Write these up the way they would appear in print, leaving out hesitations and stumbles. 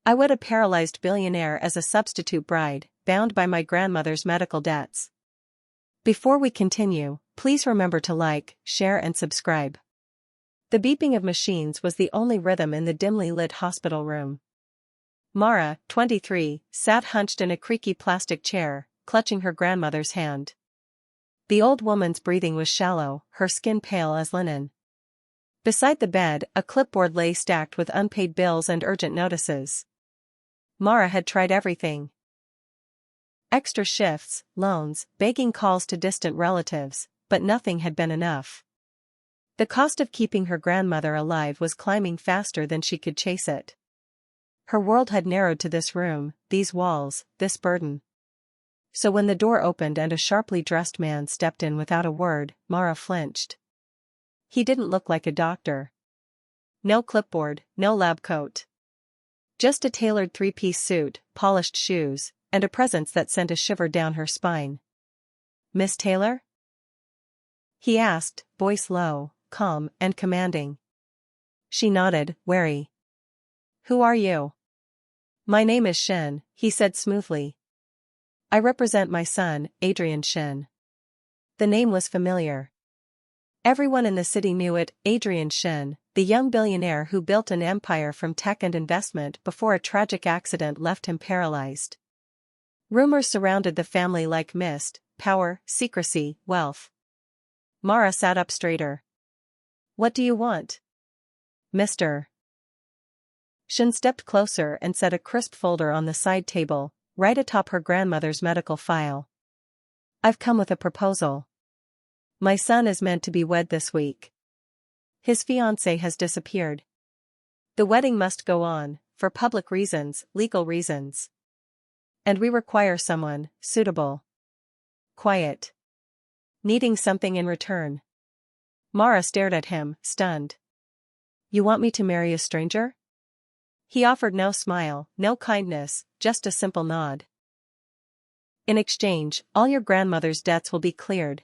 I wed a paralyzed billionaire as a substitute bride, bound by my grandmother's medical debts. Before we continue, please remember to like, share and subscribe. The beeping of machines was the only rhythm in the dimly lit hospital room. Mara, 23, sat hunched in a creaky plastic chair, clutching her grandmother's hand. The old woman's breathing was shallow, her skin pale as linen. Beside the bed, a clipboard lay stacked with unpaid bills and urgent notices. Mara had tried everything. Extra shifts, loans, begging calls to distant relatives, but nothing had been enough. The cost of keeping her grandmother alive was climbing faster than she could chase it. Her world had narrowed to this room, these walls, this burden. So when the door opened and a sharply dressed man stepped in without a word, Mara flinched. He didn't look like a doctor. No clipboard, no lab coat. Just a tailored three-piece suit, polished shoes, and a presence that sent a shiver down her spine. "Miss Taylor?" he asked, voice low, calm and commanding. She nodded, wary. "Who are you?" "My name is Shin," he said smoothly. "I represent my son, Adrian Shin." The name was familiar. Everyone in the city knew it, Adrian Shin, the young billionaire who built an empire from tech and investment before a tragic accident left him paralyzed. Rumors surrounded the family like mist: power, secrecy, wealth. Mara sat up straighter. "What do you want?" "Mr." Shin stepped closer and set a crisp folder on the side table, right atop her grandmother's medical file. "I've come with a proposal. My son is meant to be wed this week. His fiancée has disappeared. The wedding must go on, for public reasons, legal reasons. And we require someone, suitable. Quiet. Needing something in return." Mara stared at him, stunned. "You want me to marry a stranger?" He offered no smile, no kindness, just a simple nod. "In exchange, all your grandmother's debts will be cleared.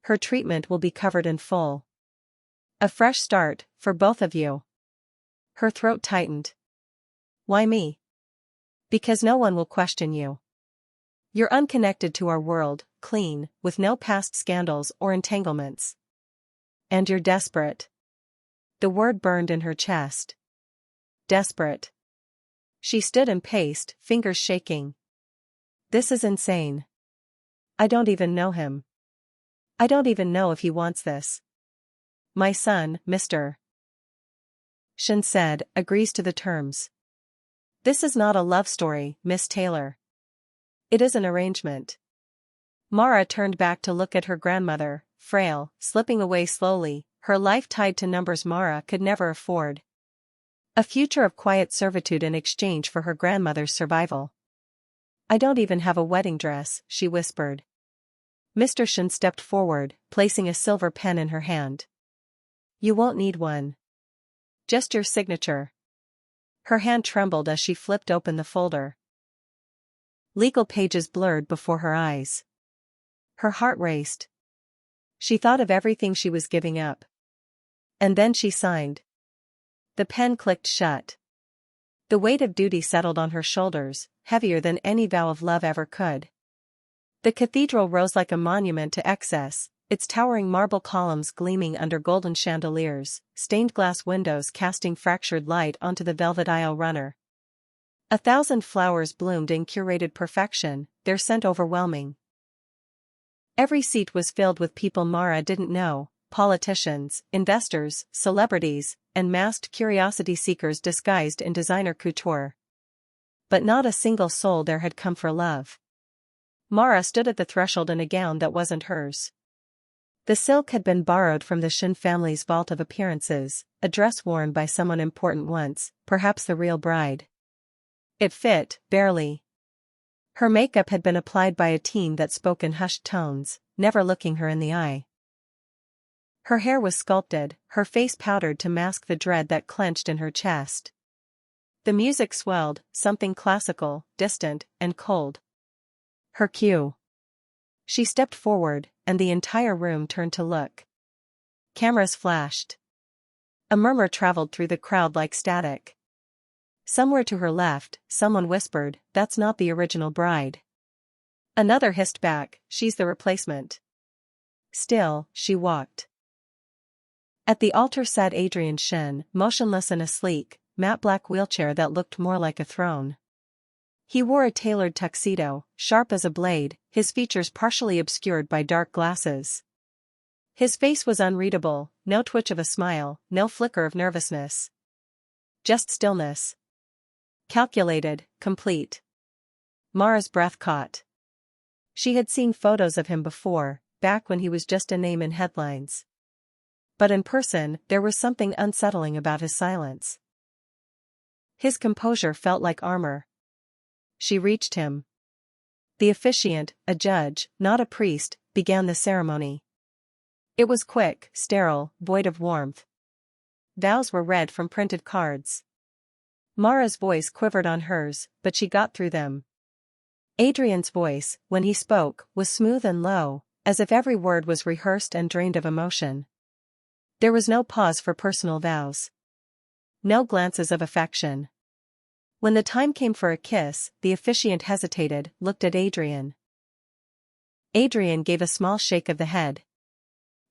Her treatment will be covered in full. A fresh start, for both of you." Her throat tightened. "Why me?" "Because no one will question you. You're unconnected to our world, clean, with no past scandals or entanglements. And you're desperate." The word burned in her chest. Desperate. She stood and paced, fingers shaking. "This is insane. I don't even know him. I don't even know if he wants this. My son, Mr. Shin said, agrees to the terms. This is not a love story, Miss Taylor. It is an arrangement." Mara turned back to look at her grandmother, frail, slipping away slowly, her life tied to numbers Mara could never afford. A future of quiet servitude in exchange for her grandmother's survival. "I don't even have a wedding dress," she whispered. Mr. Shin stepped forward, placing a silver pen in her hand. "You won't need one. Just your signature." Her hand trembled as she flipped open the folder. Legal pages blurred before her eyes. Her heart raced. She thought of everything she was giving up. And then she signed. The pen clicked shut. The weight of duty settled on her shoulders, heavier than any vow of love ever could. The cathedral rose like a monument to excess, its towering marble columns gleaming under golden chandeliers, stained glass windows casting fractured light onto the velvet aisle runner. 1,000 flowers bloomed in curated perfection, their scent overwhelming. Every seat was filled with people Mara didn't know, politicians, investors, celebrities, and masked curiosity seekers disguised in designer couture. But not a single soul there had come for love. Mara stood at the threshold in a gown that wasn't hers. The silk had been borrowed from the Shin family's vault of appearances, a dress worn by someone important once, perhaps the real bride. It fit, barely. Her makeup had been applied by a team that spoke in hushed tones, never looking her in the eye. Her hair was sculpted, her face powdered to mask the dread that clenched in her chest. The music swelled, something classical, distant, and cold. Her cue. She stepped forward, and the entire room turned to look. Cameras flashed. A murmur traveled through the crowd like static. Somewhere to her left, someone whispered, "That's not the original bride." Another hissed back, "She's the replacement." Still, she walked. At the altar sat Adrian Shin, motionless in a sleek, matte black wheelchair that looked more like a throne. He wore a tailored tuxedo, sharp as a blade, his features partially obscured by dark glasses. His face was unreadable, no twitch of a smile, no flicker of nervousness. Just stillness. Calculated, complete. Mara's breath caught. She had seen photos of him before, back when he was just a name in headlines. But in person, there was something unsettling about his silence. His composure felt like armor. She reached him. The officiant, a judge, not a priest, began the ceremony. It was quick, sterile, void of warmth. Vows were read from printed cards. Mara's voice quivered on hers, but she got through them. Adrian's voice, when he spoke, was smooth and low, as if every word was rehearsed and drained of emotion. There was no pause for personal vows. No glances of affection. When the time came for a kiss, the officiant hesitated, looked at Adrian. Adrian gave a small shake of the head.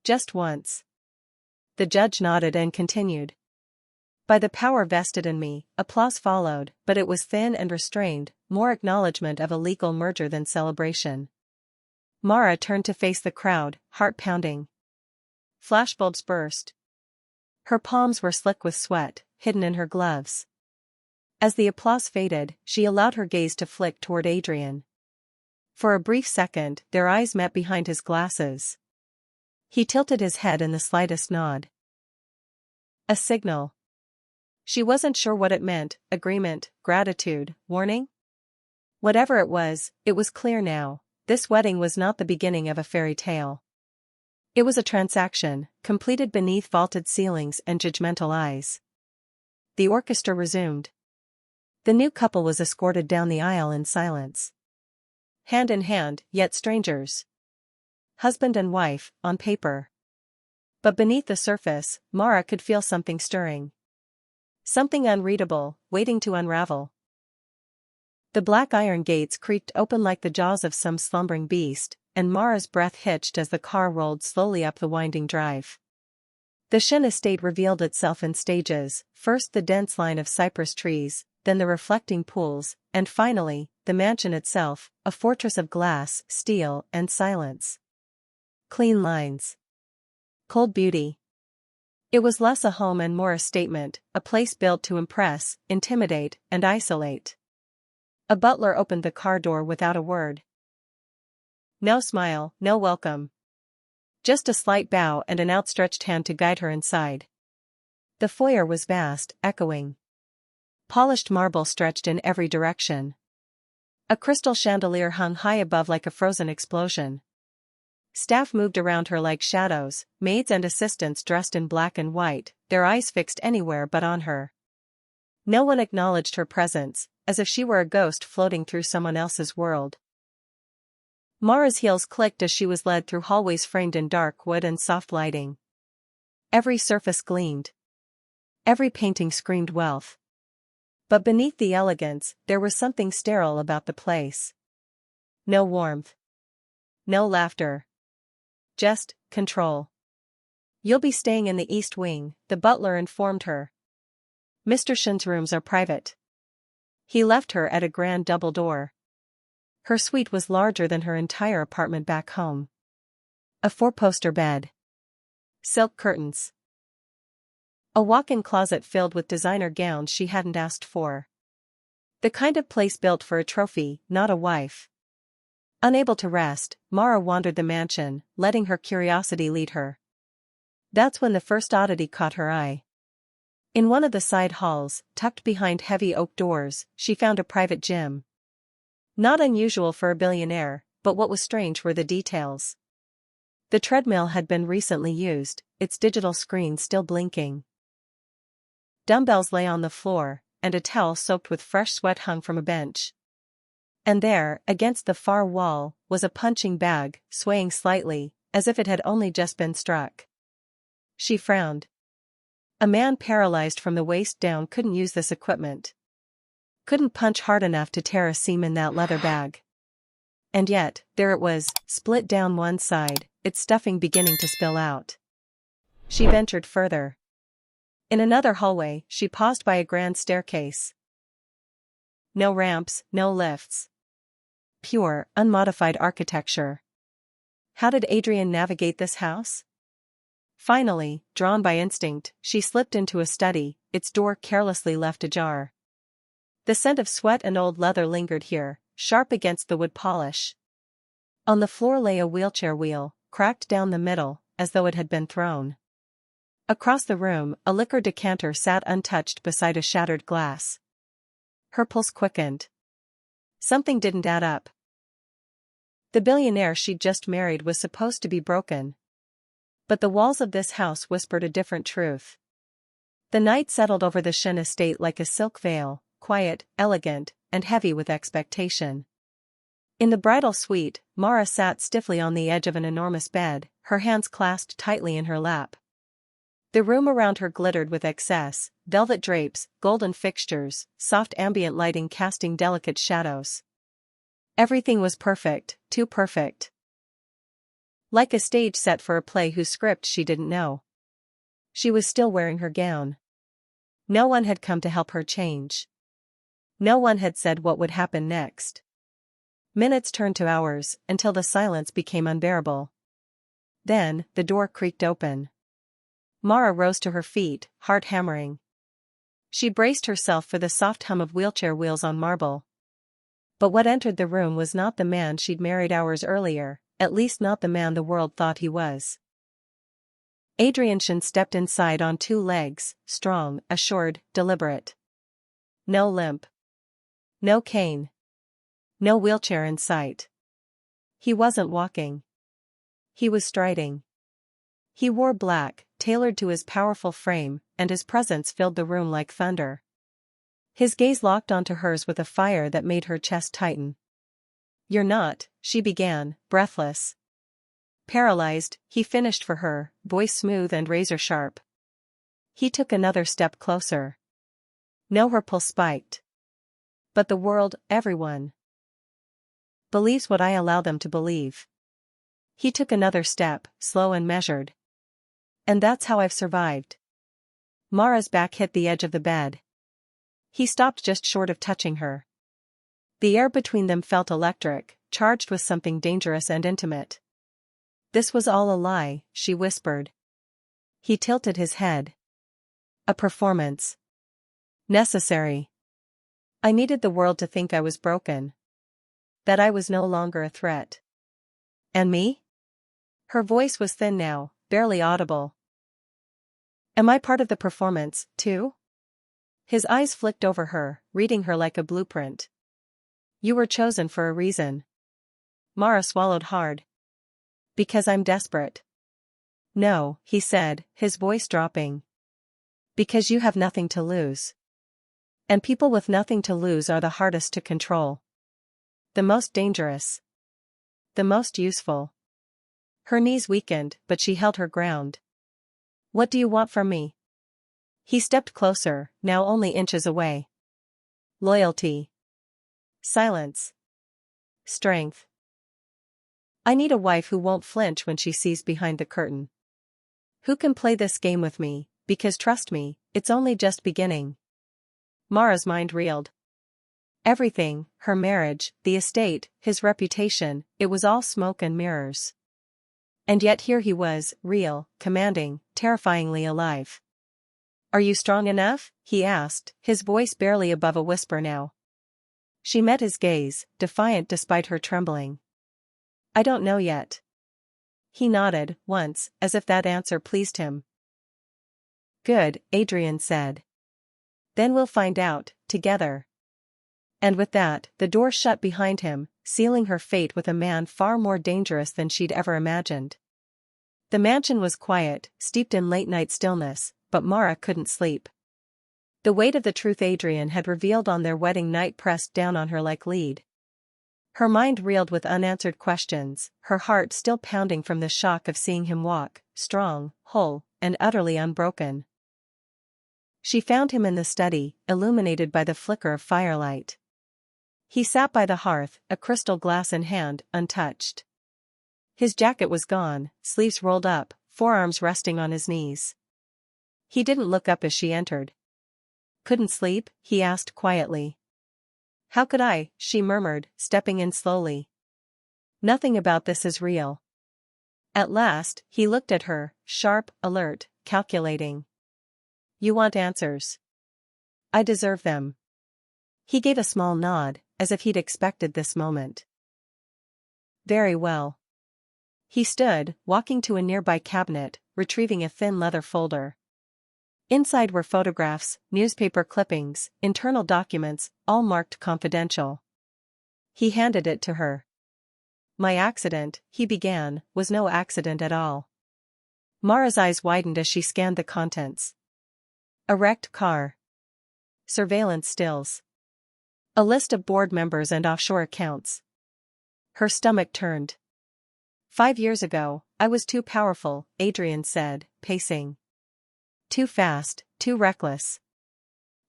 Just once. The judge nodded and continued. By the power vested in me, applause followed, but it was thin and restrained, more acknowledgement of a legal merger than celebration. Mara turned to face the crowd, heart pounding. Flashbulbs burst. Her palms were slick with sweat, hidden in her gloves. As the applause faded, she allowed her gaze to flick toward Adrian. For a brief second, their eyes met behind his glasses. He tilted his head in the slightest nod. A signal. She wasn't sure what it meant, agreement, gratitude, warning? Whatever it was clear now, this wedding was not the beginning of a fairy tale. It was a transaction, completed beneath vaulted ceilings and judgmental eyes. The orchestra resumed. The new couple was escorted down the aisle in silence. Hand in hand, yet strangers. Husband and wife, on paper. But beneath the surface, Mara could feel something stirring. Something unreadable, waiting to unravel. The black iron gates creaked open like the jaws of some slumbering beast, and Mara's breath hitched as the car rolled slowly up the winding drive. The Shin estate revealed itself in stages, first the dense line of cypress trees, then the reflecting pools, and finally, the mansion itself, a fortress of glass, steel, and silence. Clean lines. Cold beauty. It was less a home and more a statement, a place built to impress, intimidate, and isolate. A butler opened the car door without a word. No smile, no welcome. Just a slight bow and an outstretched hand to guide her inside. The foyer was vast, echoing. Polished marble stretched in every direction. A crystal chandelier hung high above like a frozen explosion. Staff moved around her like shadows, maids and assistants dressed in black and white, their eyes fixed anywhere but on her. No one acknowledged her presence, as if she were a ghost floating through someone else's world. Mara's heels clicked as she was led through hallways framed in dark wood and soft lighting. Every surface gleamed. Every painting screamed wealth. But beneath the elegance, there was something sterile about the place. No warmth. No laughter. Just control. You'll be staying in the East Wing, the butler informed her. Mr. Shin's rooms are private. He left her at a grand double door. Her suite was larger than her entire apartment back home. A 4-poster bed. Silk curtains. A walk-in closet filled with designer gowns she hadn't asked for. The kind of place built for a trophy, not a wife. Unable to rest, Mara wandered the mansion, letting her curiosity lead her. That's when the first oddity caught her eye. In one of the side halls, tucked behind heavy oak doors, she found a private gym. Not unusual for a billionaire, but what was strange were the details. The treadmill had been recently used, its digital screen still blinking. Dumbbells lay on the floor, and a towel soaked with fresh sweat hung from a bench. And there, against the far wall, was a punching bag, swaying slightly, as if it had only just been struck. She frowned. A man paralyzed from the waist down couldn't use this equipment. Couldn't punch hard enough to tear a seam in that leather bag. And yet, there it was, split down one side, its stuffing beginning to spill out. She ventured further. In another hallway, she paused by a grand staircase. No ramps, no lifts. Pure, unmodified architecture. How did Adrian navigate this house? Finally, drawn by instinct, she slipped into a study, its door carelessly left ajar. The scent of sweat and old leather lingered here, sharp against the wood polish. On the floor lay a wheelchair wheel, cracked down the middle, as though it had been thrown. Across the room, a liquor decanter sat untouched beside a shattered glass. Her pulse quickened. Something didn't add up. The billionaire she'd just married was supposed to be broken. But the walls of this house whispered a different truth. The night settled over the Shin estate like a silk veil, quiet, elegant, and heavy with expectation. In the bridal suite, Mara sat stiffly on the edge of an enormous bed, her hands clasped tightly in her lap. The room around her glittered with excess, velvet drapes, golden fixtures, soft ambient lighting casting delicate shadows. Everything was perfect, too perfect. Like a stage set for a play whose script she didn't know. She was still wearing her gown. No one had come to help her change. No one had said what would happen next. Minutes turned to hours, until the silence became unbearable. Then, the door creaked open. Mara rose to her feet, heart hammering. She braced herself for the soft hum of wheelchair wheels on marble. But what entered the room was not the man she'd married hours earlier, at least not the man the world thought he was. Adrian Shin stepped inside on two legs, strong, assured, deliberate. No limp. No cane. No wheelchair in sight. He wasn't walking. He was striding. He wore black, tailored to his powerful frame, and his presence filled the room like thunder. His gaze locked onto hers with a fire that made her chest tighten. "You're not," she began, breathless. "Paralyzed," he finished for her, voice smooth and razor-sharp. He took another step closer. No, her pulse spiked. But the world, everyone, believes what I allow them to believe. He took another step, slow and measured. And that's how I've survived. Mara's back hit the edge of the bed. He stopped just short of touching her. The air between them felt electric, charged with something dangerous and intimate. "This was all a lie," she whispered. He tilted his head. "A performance. Necessary. I needed the world to think I was broken. That I was no longer a threat. And me?" Her voice was thin now, barely audible. "Am I part of the performance, too?" His eyes flicked over her, reading her like a blueprint. "You were chosen for a reason." Mara swallowed hard. "Because I'm desperate." "No," he said, his voice dropping. "Because you have nothing to lose. And people with nothing to lose are the hardest to control. The most dangerous. The most useful." Her knees weakened, but she held her ground. "What do you want from me?" He stepped closer, now only inches away. "Loyalty. Silence. Strength. I need a wife who won't flinch when she sees behind the curtain. Who can play this game with me, because trust me, it's only just beginning." Mara's mind reeled. Everything, her marriage, the estate, his reputation, it was all smoke and mirrors. And yet here he was, real, commanding, terrifyingly alive. "Are you strong enough?" he asked, his voice barely above a whisper now. She met his gaze, defiant despite her trembling. "I don't know yet." He nodded, once, as if that answer pleased him. "Good," Adrian said. "Then we'll find out, together." And with that, the door shut behind him, sealing her fate with a man far more dangerous than she'd ever imagined. The mansion was quiet, steeped in late-night stillness, but Mara couldn't sleep. The weight of the truth Adrian had revealed on their wedding night pressed down on her like lead. Her mind reeled with unanswered questions, her heart still pounding from the shock of seeing him walk, strong, whole, and utterly unbroken. She found him in the study, illuminated by the flicker of firelight. He sat by the hearth, a crystal glass in hand, untouched. His jacket was gone, sleeves rolled up, forearms resting on his knees. He didn't look up as she entered. "Couldn't sleep?" he asked quietly. "How could I?" she murmured, stepping in slowly. "Nothing about this is real." At last, he looked at her, sharp, alert, calculating. "You want answers. I deserve them." He gave a small nod, as if he'd expected this moment. "Very well." He stood, walking to a nearby cabinet, retrieving a thin leather folder. Inside were photographs, newspaper clippings, internal documents, all marked confidential. He handed it to her. "My accident," he began, "was no accident at all." Mara's eyes widened as she scanned the contents. A wrecked car. Surveillance stills. A list of board members and offshore accounts. Her stomach turned. "5 years ago, I was too powerful," Adrian said, pacing. "Too fast, too reckless.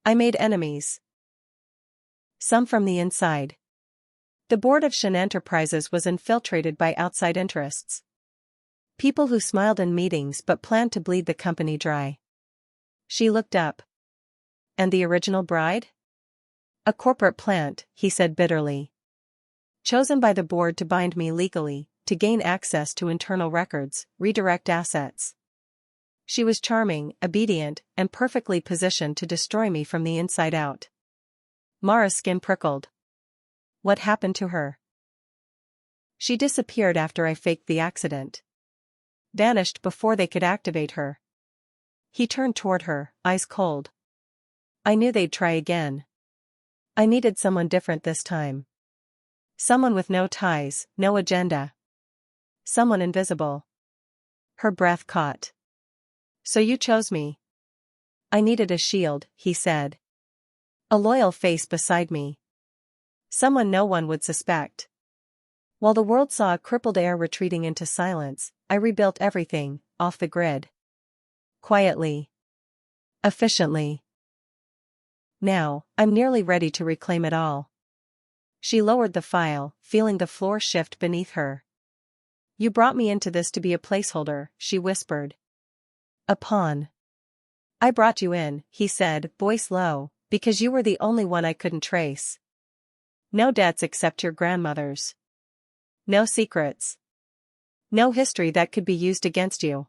I made enemies. Some from the inside. The board of Shin Enterprises was infiltrated by outside interests. People who smiled in meetings but planned to bleed the company dry." She looked up. "And the original bride?" "A corporate plant," he said bitterly. "Chosen by the board to bind me legally, to gain access to internal records, redirect assets. She was charming, obedient, and perfectly positioned to destroy me from the inside out." Mara's skin prickled. "What happened to her?" "She disappeared after I faked the accident. Vanished before they could activate her." He turned toward her, eyes cold. "I knew they'd try again. I needed someone different this time. Someone with no ties, no agenda. Someone invisible." Her breath caught. "So you chose me." "I needed a shield," he said. "A loyal face beside me. Someone no one would suspect." While the world saw a crippled heir retreating into silence, I rebuilt everything, off the grid. Quietly. Efficiently. Now, I'm nearly ready to reclaim it all." She lowered the file, feeling the floor shift beneath her. "You brought me into this to be a placeholder," she whispered. "A pawn." "I brought you in," he said, voice low, "because you were the only one I couldn't trace. No debts except your grandmother's. No secrets. No history that could be used against you.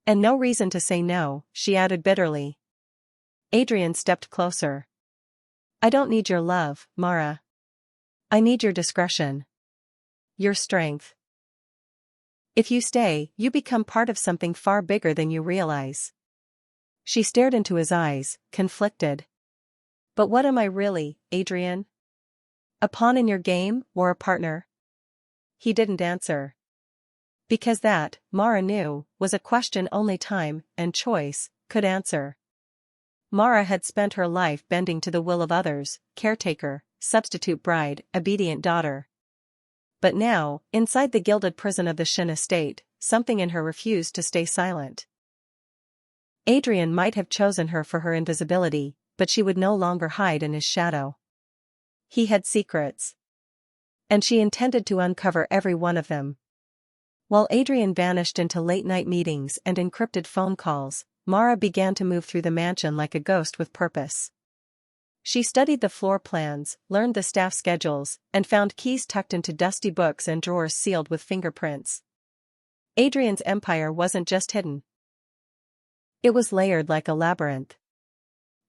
And no reason to say no," she added bitterly. Adrian stepped closer. "I don't need your love, Mara. I need your discretion. Your strength. If you stay, you become part of something far bigger than you realize." She stared into his eyes, conflicted. "But what am I really, Adrian? A pawn in your game, or a partner?" He didn't answer. Because that, Mara knew, was a question only time, and choice, could answer. Mara had spent her life bending to the will of others, caretaker, substitute bride, obedient daughter. But now, inside the gilded prison of the Shin estate, something in her refused to stay silent. Adrian might have chosen her for her invisibility, but she would no longer hide in his shadow. He had secrets. And she intended to uncover every one of them. While Adrian vanished into late-night meetings and encrypted phone calls, Mara began to move through the mansion like a ghost with purpose. She studied the floor plans, learned the staff schedules, and found keys tucked into dusty books and drawers sealed with fingerprints. Adrian's empire wasn't just hidden. It was layered like a labyrinth.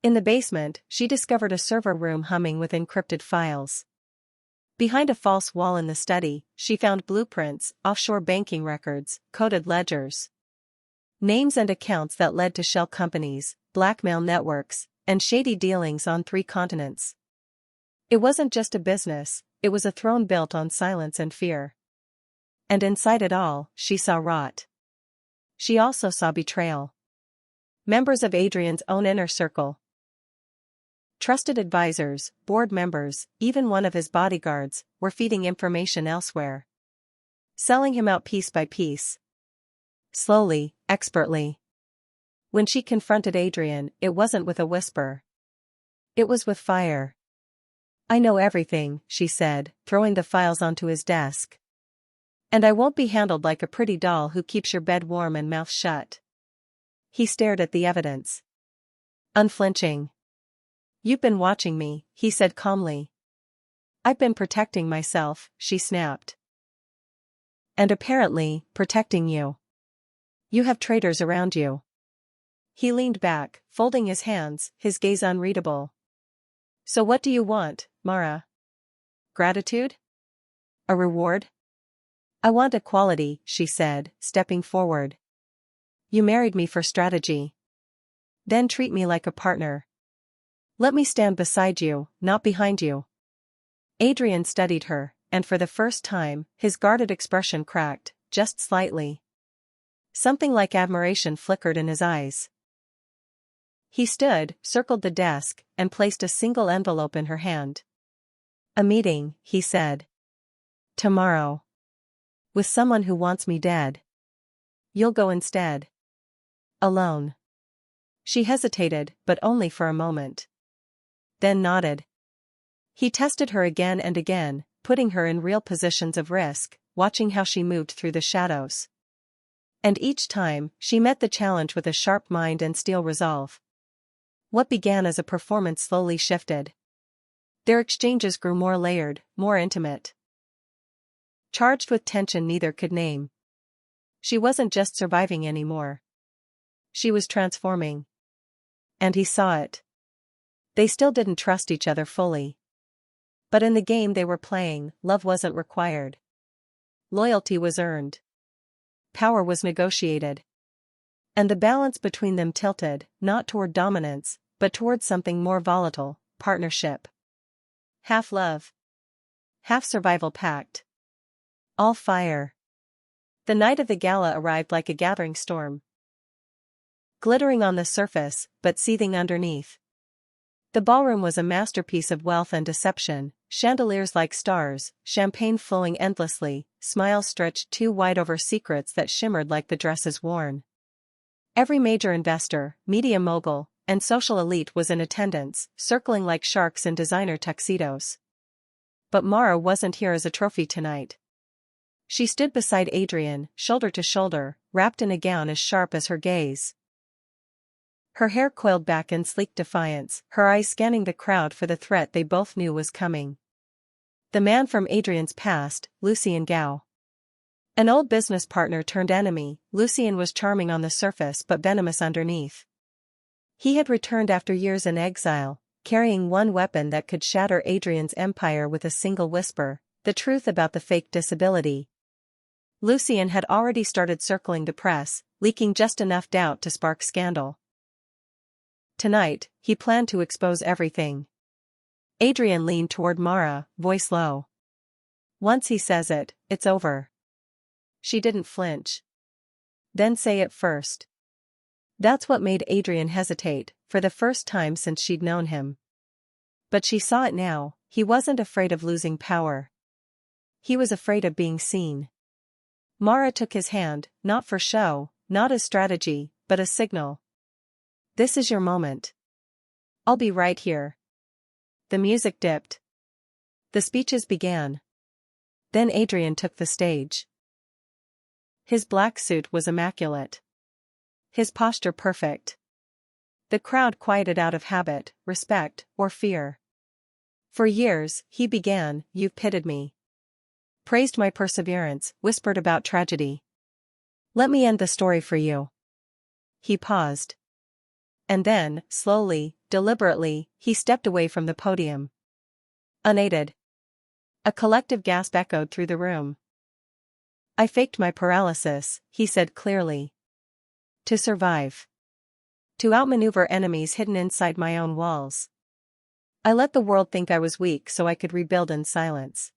In the basement, she discovered a server room humming with encrypted files. Behind a false wall in the study, she found blueprints, offshore banking records, coded ledgers. Names and accounts that led to shell companies, blackmail networks, and shady dealings on 3 continents. It wasn't just a business, it was a throne built on silence and fear. And inside it all, she saw rot. She also saw betrayal. Members of Adrian's own inner circle. Trusted advisors, board members, even one of his bodyguards, were feeding information elsewhere. Selling him out piece by piece. Slowly, expertly. When she confronted Adrian, it wasn't with a whisper. It was with fire. "I know everything," she said, throwing the files onto his desk. "And I won't be handled like a pretty doll who keeps your bed warm and mouth shut." He stared at the evidence. Unflinching. "You've been watching me," he said calmly. "I've been protecting myself," she snapped. "And apparently, protecting you. You have traitors around you." He leaned back, folding his hands, his gaze unreadable. "So what do you want, Mara? Gratitude? A reward?" "I want equality," she said, stepping forward. "You married me for strategy. Then treat me like a partner. Let me stand beside you, not behind you." Adrian studied her, and for the first time, his guarded expression cracked, just slightly. Something like admiration flickered in his eyes. He stood, circled the desk, and placed a single envelope in her hand. "A meeting," he said. "Tomorrow. With someone who wants me dead. You'll go instead." "Alone." She hesitated, but only for a moment. Then nodded. He tested her again and again, putting her in real positions of risk, watching how she moved through the shadows. And each time, she met the challenge with a sharp mind and steel resolve. What began as a performance slowly shifted. Their exchanges grew more layered, more intimate. Charged with tension neither could name. She wasn't just surviving anymore. She was transforming. And he saw it. They still didn't trust each other fully. But in the game they were playing, love wasn't required. Loyalty was earned. Power was negotiated. And the balance between them tilted, not toward dominance, but toward something more volatile, partnership. Half love. Half survival pact. All fire. The night of the gala arrived like a gathering storm. Glittering on the surface, but seething underneath. The ballroom was a masterpiece of wealth and deception, chandeliers like stars, champagne flowing endlessly, smiles stretched too wide over secrets that shimmered like the dresses worn. Every major investor, media mogul, and social elite was in attendance, circling like sharks in designer tuxedos. But Mara wasn't here as a trophy tonight. She stood beside Adrian, shoulder to shoulder, wrapped in a gown as sharp as her gaze. Her hair coiled back in sleek defiance, her eyes scanning the crowd for the threat they both knew was coming. The man from Adrian's past, Lucien Gao. An old business partner turned enemy, Lucien was charming on the surface but venomous underneath. He had returned after years in exile, carrying one weapon that could shatter Adrian's empire with a single whisper, the truth about the fake disability. Lucien had already started circling the press, leaking just enough doubt to spark scandal. Tonight, he planned to expose everything. Adrian leaned toward Mara, voice low. "Once he says it, it's over." She didn't flinch. "Then say it first." That's what made Adrian hesitate, for the first time since she'd known him. But she saw it now, he wasn't afraid of losing power. He was afraid of being seen. Mara took his hand, not for show, not as strategy, but a signal. "This is your moment. I'll be right here." The music dipped. The speeches began. Then Adrian took the stage. His black suit was immaculate. His posture perfect. The crowd quieted out of habit, respect, or fear. For years, he began, "You've pitted me." Praised my perseverance, whispered about tragedy. "Let me end the story for you." He paused. And then, slowly, deliberately, he stepped away from the podium. Unaided. A collective gasp echoed through the room. "I faked my paralysis," he said clearly. "To survive. To outmaneuver enemies hidden inside my own walls. I let the world think I was weak so I could rebuild in silence."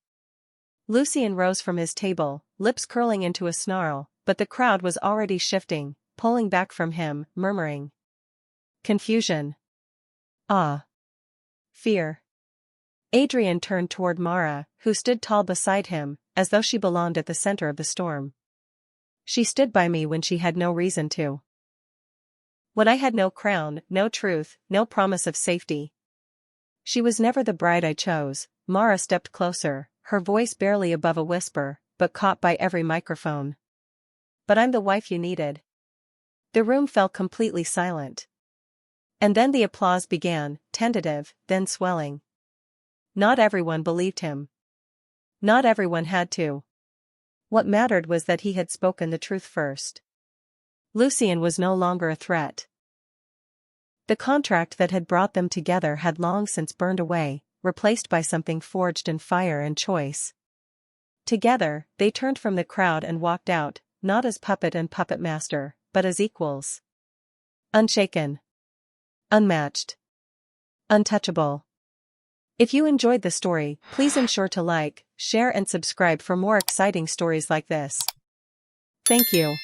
Lucien rose from his table, lips curling into a snarl, but the crowd was already shifting, pulling back from him, murmuring. Confusion. Awe. Fear. Adrian turned toward Mara, who stood tall beside him, as though she belonged at the center of the storm. "She stood by me when she had no reason to." When I had no crown, no truth, no promise of safety. She was never the bride I chose. Mara stepped closer, her voice barely above a whisper, but caught by every microphone. But I'm the wife you needed. The room fell completely silent. And then the applause began, tentative, then swelling. Not everyone believed him. Not everyone had to. What mattered was that he had spoken the truth first. Lucien was no longer a threat. The contract that had brought them together had long since burned away, replaced by something forged in fire and choice. Together, they turned from the crowd and walked out, not as puppet and puppet master, but as equals. Unshaken. Unmatched. Untouchable. If you enjoyed the story, please ensure to like, share and subscribe for more exciting stories like this. Thank you.